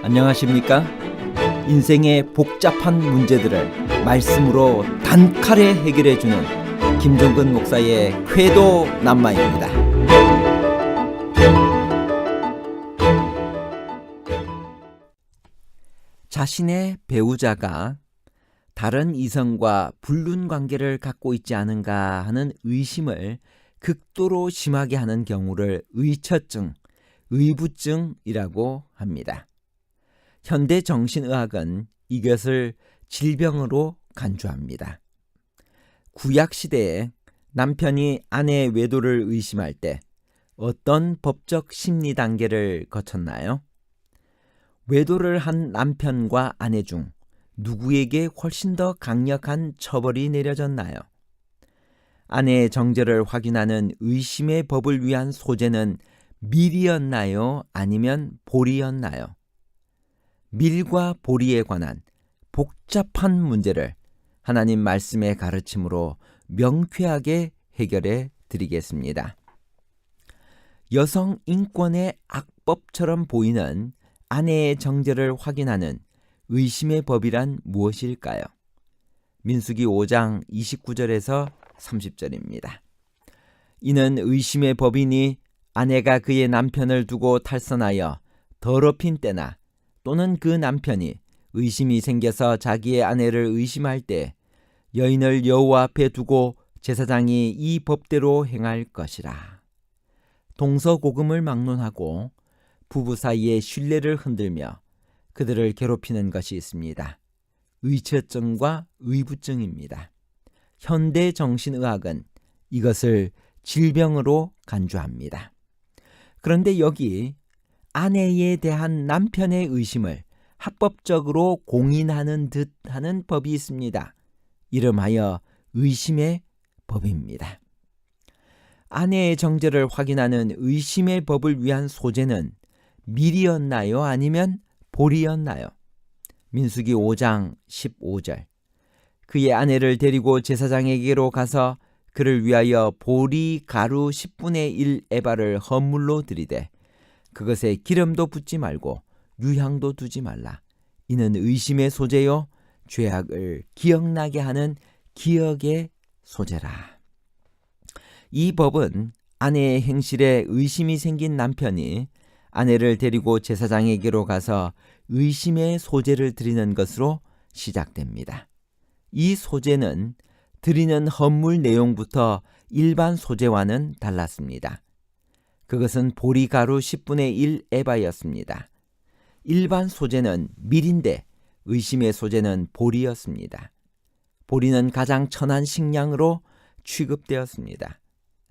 안녕하십니까? 인생의 복잡한 문제들을 말씀으로 단칼에 해결해주는 김종근 목사의 쾌도 남마입니다. 자신의 배우자가 다른 이성과 불륜 관계를 갖고 있지 않은가 하는 의심을 극도로 심하게 하는 경우를 의처증, 의부증이라고 합니다. 현대 정신의학은 이것을 질병으로 간주합니다. 구약시대에 남편이 아내의 외도를 의심할 때 어떤 법적 심리 단계를 거쳤나요? 외도를 한 남편과 아내 중 누구에게 훨씬 더 강력한 처벌이 내려졌나요? 아내의 정죄를 확인하는 의심의 법을 위한 소재는 밀이었나요? 아니면 보리였나요? 밀과 보리에 관한 복잡한 문제를 하나님 말씀의 가르침으로 명쾌하게 해결해 드리겠습니다. 여성 인권의 악법처럼 보이는 아내의 정죄를 확인하는 의심의 법이란 무엇일까요? 민수기 5장 29절에서 30절입니다. 이는 의심의 법이니 아내가 그의 남편을 두고 탈선하여 더럽힌 때나 또는 그 남편이 의심이 생겨서 자기의 아내를 의심할 때 여인을 여호와 앞에 두고 제사장이 이 법대로 행할 것이라. 동서고금을 막론하고 부부 사이의 신뢰를 흔들며 그들을 괴롭히는 것이 있습니다. 의처증과 의부증입니다. 현대 정신의학은 이것을 질병으로 간주합니다. 그런데 여기 아내에 대한 남편의 의심을 합법적으로 공인하는 듯 하는 법이 있습니다. 이름하여 의심의 법입니다. 아내의 정죄를 확인하는 의심의 법을 위한 소재는 밀이었나요? 아니면 보리였나요? 민수기 5장 15절. 그의 아내를 데리고 제사장에게로 가서 그를 위하여 보리 가루 10분의 1 에바를 헌물로 드리되 그것에 기름도 붓지 말고 유향도 두지 말라. 이는 의심의 소재요 죄악을 기억나게 하는 기억의 소재라. 이 법은 아내의 행실에 의심이 생긴 남편이 아내를 데리고 제사장에게로 가서 의심의 소재를 드리는 것으로 시작됩니다. 이 소재는 드리는 헌물 내용부터 일반 소재와는 달랐습니다. 그것은 보리가루 10분의 1 에바였습니다. 일반 소재는 밀인데 의심의 소재는 보리였습니다. 보리는 가장 천한 식량으로 취급되었습니다.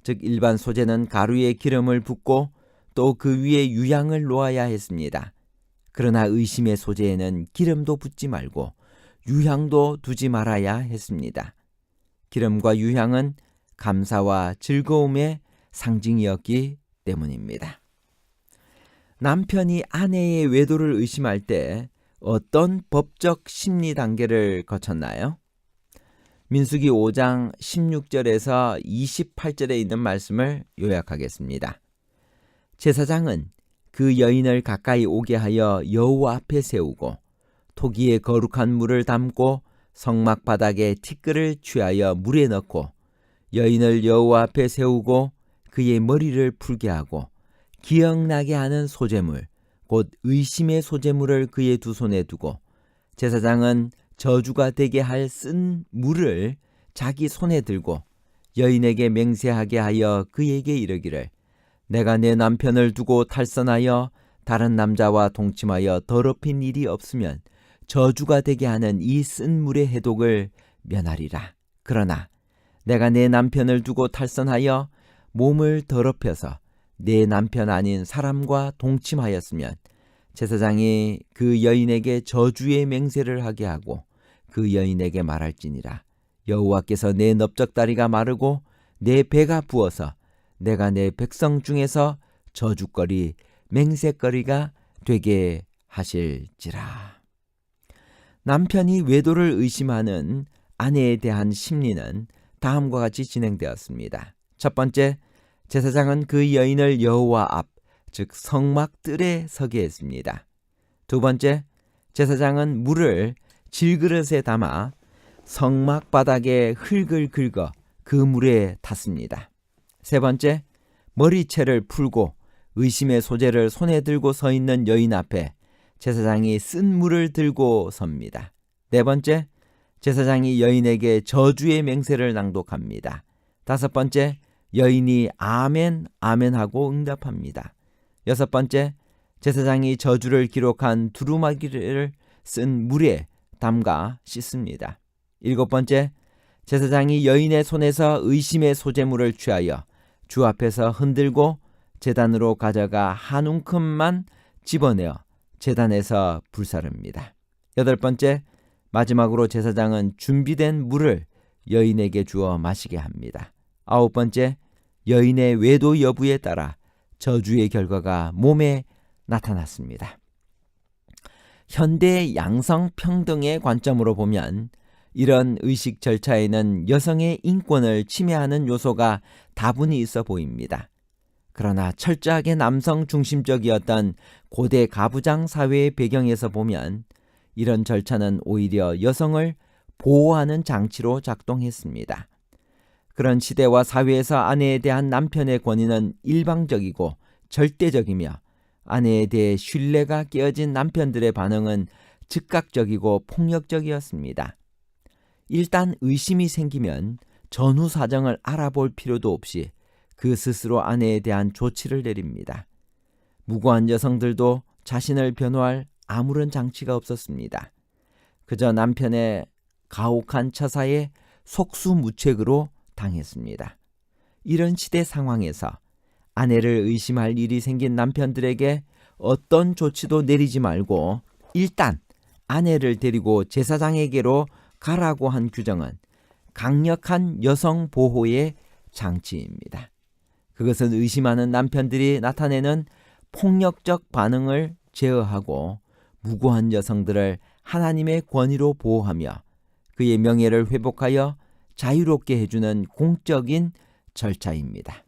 즉 일반 소재는 가루에 기름을 붓고 또 그 위에 유향을 놓아야 했습니다. 그러나 의심의 소재에는 기름도 붓지 말고 유향도 두지 말아야 했습니다. 기름과 유향은 감사와 즐거움의 상징이었기 때문입니다. 남편이 아내의 외도를 의심할 때 어떤 법적 심리 단계를 거쳤나요? 민수기 5장 16절에서 28절에 있는 말씀을 요약하겠습니다. 제사장은 그 여인을 가까이 오게 하여 여호와 앞에 세우고 토기에 거룩한 물을 담고 성막 바닥에 티끌을 취하여 물에 넣고 여인을 여호와 앞에 세우고 그의 머리를 풀게 하고 기억나게 하는 소재물 곧 의심의 소재물을 그의 두 손에 두고 제사장은 저주가 되게 할 쓴 물을 자기 손에 들고 여인에게 맹세하게 하여 그에게 이르기를 내가 내 남편을 두고 탈선하여 다른 남자와 동침하여 더럽힌 일이 없으면 저주가 되게 하는 이 쓴 물의 해독을 면하리라. 그러나 내가 내 남편을 두고 탈선하여 몸을 더럽혀서 내 남편 아닌 사람과 동침하였으면 제사장이 그 여인에게 저주의 맹세를 하게 하고 그 여인에게 말할지니라. 여호와께서 내 넓적다리가 마르고 내 배가 부어서 내가 내 백성 중에서 저주거리 맹세거리가 되게 하실지라. 남편이 외도를 의심하는 아내에 대한 심리는 다음과 같이 진행되었습니다. 첫 번째, 제사장은 그 여인을 여호와 앞, 즉 성막 뜰에 서게 했습니다. 두 번째, 제사장은 물을 질그릇에 담아 성막 바닥에 흙을 긁어 그 물에 탔습니다. 세 번째, 머리채를 풀고 의심의 소재를 손에 들고 서 있는 여인 앞에 제사장이 쓴 물을 들고 섭니다. 네 번째, 제사장이 여인에게 저주의 맹세를 낭독합니다. 다섯 번째, 여인이 아멘, 아멘 하고 응답합니다. 여섯 번째, 제사장이 저주를 기록한 두루마기를 쓴 물에 담가 씻습니다. 일곱 번째, 제사장이 여인의 손에서 의심의 소재물을 취하여 주 앞에서 흔들고 제단으로 가져가 한 움큼만 집어내어 제단에서 불사릅니다. 여덟 번째, 마지막으로 제사장은 준비된 물을 여인에게 주어 마시게 합니다. 아홉 번째, 여인의 외도 여부에 따라 저주의 결과가 몸에 나타났습니다. 현대 양성평등의 관점으로 보면 이런 의식 절차에는 여성의 인권을 침해하는 요소가 다분히 있어 보입니다. 그러나 철저하게 남성 중심적이었던 고대 가부장 사회의 배경에서 보면 이런 절차는 오히려 여성을 보호하는 장치로 작동했습니다. 그런 시대와 사회에서 아내에 대한 남편의 권위는 일방적이고 절대적이며 아내에 대해 신뢰가 깨어진 남편들의 반응은 즉각적이고 폭력적이었습니다. 일단 의심이 생기면 전후 사정을 알아볼 필요도 없이 그 스스로 아내에 대한 조치를 내립니다. 무고한 여성들도 자신을 변호할 아무런 장치가 없었습니다. 그저 남편의 가혹한 처사에 속수무책으로 당했습니다. 이런 시대 상황에서 아내를 의심할 일이 생긴 남편들에게 어떤 조치도 내리지 말고 일단 아내를 데리고 제사장에게로 가라고 한 규정은 강력한 여성 보호의 장치입니다. 그것은 의심하는 남편들이 나타내는 폭력적 반응을 제어하고 무고한 여성들을 하나님의 권위로 보호하며 그의 명예를 회복하여 자유롭게 해주는 공적인 절차입니다.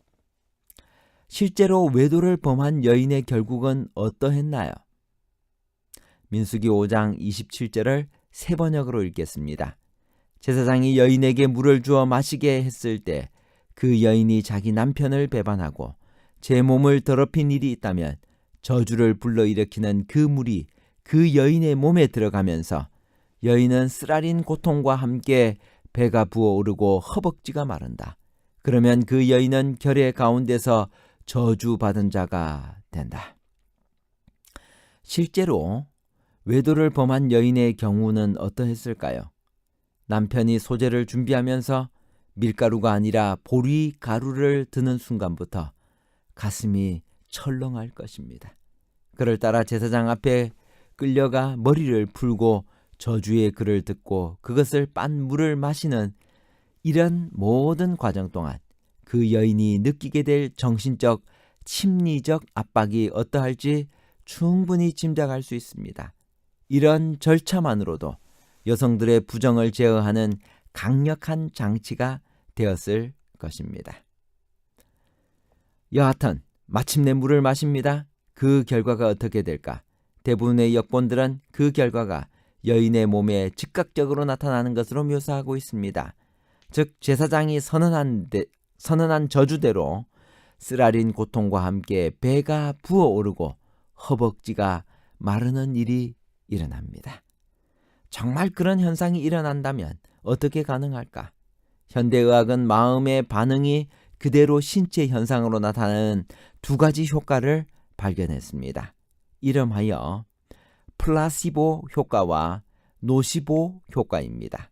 실제로 외도를 범한 여인의 결국은 어떠했나요? 민수기 5장 27절을 세 번역으로 읽겠습니다. 제사장이 여인에게 물을 주어 마시게 했을 때 그 여인이 자기 남편을 배반하고 제 몸을 더럽힌 일이 있다면 저주를 불러일으키는 그 물이 그 여인의 몸에 들어가면서 여인은 쓰라린 고통과 함께 배가 부어오르고 허벅지가 마른다. 그러면 그 여인은 결의 가운데서 저주받은 자가 된다. 실제로 외도를 범한 여인의 경우는 어떠했을까요? 남편이 소재를 준비하면서 밀가루가 아니라 보리 가루를 드는 순간부터 가슴이 철렁할 것입니다. 그를 따라 제사장 앞에 끌려가 머리를 풀고 저주의 글을 듣고 그것을 빤 물을 마시는 이런 모든 과정 동안 그 여인이 느끼게 될 정신적, 심리적 압박이 어떠할지 충분히 짐작할 수 있습니다. 이런 절차만으로도 여성들의 부정을 제어하는 강력한 장치가 되었을 것입니다. 여하튼 마침내 물을 마십니다. 그 결과가 어떻게 될까? 대부분의 역본들은 그 결과가 여인의 몸에 즉각적으로 나타나는 것으로 묘사하고 있습니다. 즉 제사장이 선언한 저주대로 쓰라린 고통과 함께 배가 부어오르고 허벅지가 마르는 일이 일어납니다. 정말 그런 현상이 일어난다면 어떻게 가능할까? 현대의학은 마음의 반응이 그대로 신체 현상으로 나타나는 두 가지 효과를 발견했습니다. 이름하여 플라시보 효과와 노시보 효과입니다.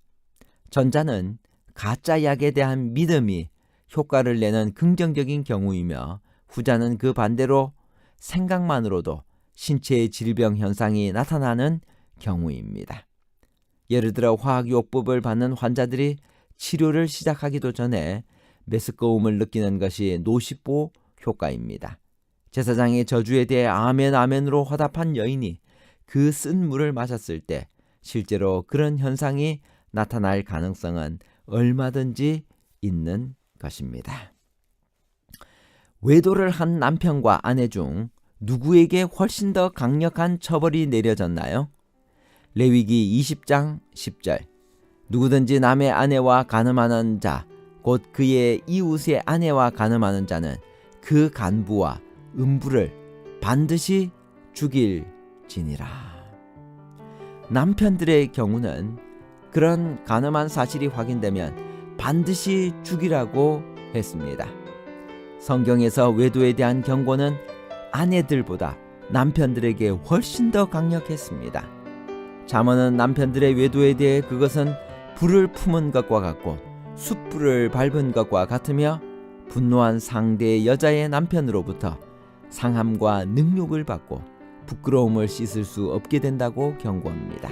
전자는 가짜 약에 대한 믿음이 효과를 내는 긍정적인 경우이며 후자는 그 반대로 생각만으로도 신체의 질병 현상이 나타나는 경우입니다. 예를 들어 화학요법을 받는 환자들이 치료를 시작하기도 전에 메스꺼움을 느끼는 것이 노시보 효과입니다. 제사장의 저주에 대해 아멘 아멘으로 화답한 여인이 그 쓴 물을 마셨을 때 실제로 그런 현상이 나타날 가능성은 얼마든지 있는 것입니다. 외도를 한 남편과 아내 중 누구에게 훨씬 더 강력한 처벌이 내려졌나요? 레위기 20장 10절. 누구든지 남의 아내와 간음하는 자, 곧 그의 이웃의 아내와 간음하는 자는 그 간부와 음부를 반드시 죽일지니라. 남편들의 경우는 그런 간음한 사실이 확인되면 반드시 죽이라고 했습니다. 성경에서 외도에 대한 경고는 아내들보다 남편들에게 훨씬 더 강력했습니다. 잠언은 남편들의 외도에 대해 그것은 불을 품은 것과 같고 숯불을 밟은 것과 같으며 분노한 상대의 여자의 남편으로부터 상함과 능욕을 받고 부끄러움을 씻을 수 없게 된다고 경고합니다.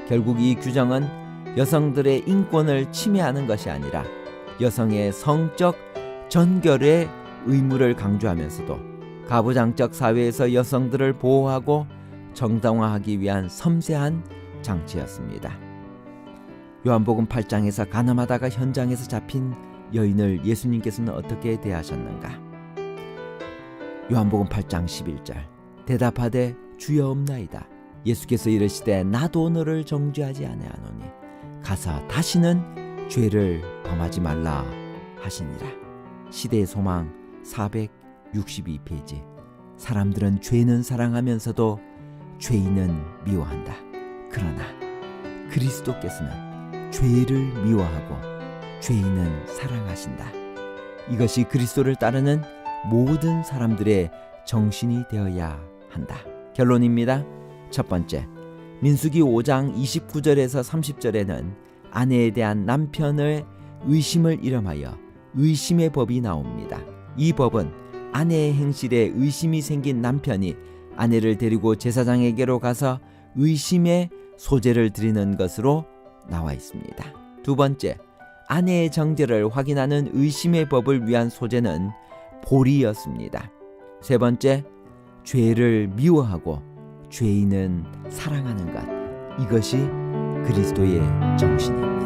결국 이 규정은 여성들의 인권을 침해하는 것이 아니라 여성의 성적 전결의 의무를 강조하면서도 가부장적 사회에서 여성들을 보호하고 정당화하기 위한 섬세한 장치였습니다. 요한복음 8장에서 간음하다가 현장에서 잡힌 여인을 예수님께서는 어떻게 대하셨는가? 요한복음 8장 11절. 대답하되 주여 없나이다. 예수께서 이르시되 나도 너를 정죄하지 아니하노니 가서 다시는 죄를 범하지 말라 하시니라. 시대의 소망 462페이지. 사람들은 죄는 사랑하면서도 죄인은 미워한다. 그러나 그리스도께서는 죄를 미워하고 죄인은 사랑하신다. 이것이 그리스도를 따르는 모든 사람들의 정신이 되어야 한다. 결론입니다. 첫 번째, 민수기 5장 29절에서 30절에는 아내에 대한 남편의 의심을 일험하여 의심의 법이 나옵니다. 이 법은 아내의 행실에 의심이 생긴 남편이 아내를 데리고 제사장에게로 가서 의심의 소재를 드리는 것으로 나와 있습니다. 두 번째, 아내의 정죄를 확인하는 의심의 법을 위한 소재는 보리였습니다. 세 번째, 죄를 미워하고 죄인은 사랑하는 것. 이것이 그리스도의 정신입니다.